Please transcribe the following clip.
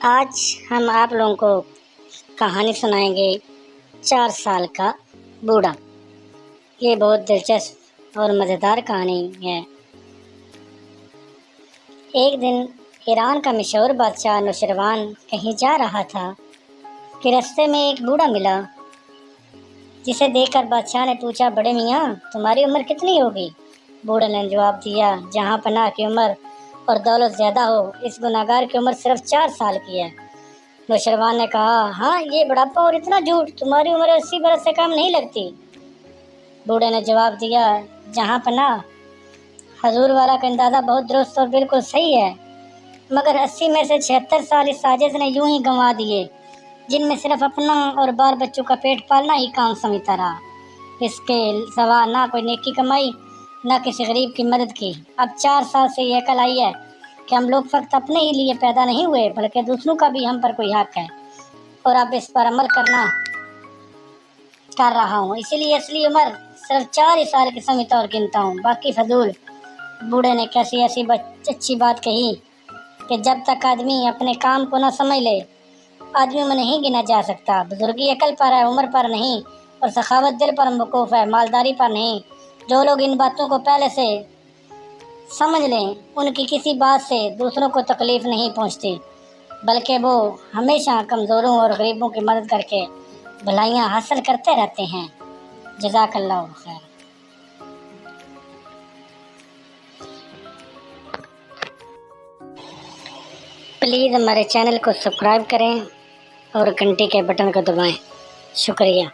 آج ہم آپ لوگوں کو کہانی سنائیں گے 4 سال کا بوڑھا۔ یہ بہت دلچسپ اور مزیدار کہانی ہے۔ ایک دن ایران کا مشہور بادشاہ نوشروان کہیں جا رہا تھا کہ رستے میں ایک بوڑھا ملا، جسے دیکھ کر بادشاہ نے پوچھا، بڑے میاں تمہاری عمر کتنی ہوگی؟ بوڑھے نے جواب دیا، جہاں پناہ کی عمر اور دولت زیادہ ہو، اس گناہگار کی عمر صرف 4 سال کی ہے۔ نوشروان نے کہا، ہاں یہ بڑھاپا اور اتنا جھوٹ، تمہاری عمر 80 برس سے کم نہیں لگتی۔ بوڑھے نے جواب دیا، جہاں پناہ حضور والا کا اندازہ بہت درست اور بالکل صحیح ہے، مگر 80 میں سے 76 سال اس عاجز نے یوں ہی گنوا دیے، جن میں صرف اپنا اور بال بچوں کا پیٹ پالنا ہی کام سمجھتا رہا، اس کے سوا نہ کوئی نیکی کمائی، نہ کسی غریب کی مدد کی۔ اب 4 سال سے یہ عقل آئی ہے کہ ہم لوگ فقط اپنے ہی لیے پیدا نہیں ہوئے، بلکہ دوسروں کا بھی ہم پر کوئی حق ہے، اور اب اس پر عمل کر رہا ہوں، اسی لیے اصلی عمر صرف 4 ہی سال کی سمجھتا اور گنتا ہوں، باقی فضول۔ بوڑھے نے کیسی ایسی اچھی بات کہی کہ جب تک آدمی اپنے کام کو نہ سمجھ لے، آدمی میں نہیں گنا جا سکتا۔ بزرگی عقل پر ہے، عمر پر نہیں، اور سخاوت دل پر موقوف ہے، مالداری پر نہیں۔ جو لوگ ان باتوں کو پہلے سے سمجھ لیں، ان کی کسی بات سے دوسروں کو تکلیف نہیں پہنچتی، بلکہ وہ ہمیشہ کمزوروں اور غریبوں کی مدد کر کے بھلائیاں حاصل کرتے رہتے ہیں۔ جزاک اللہ خیر۔ پلیز ہمارے چینل کو سبسکرائب کریں اور گھنٹی کے بٹن کو دبائیں۔ شکریہ۔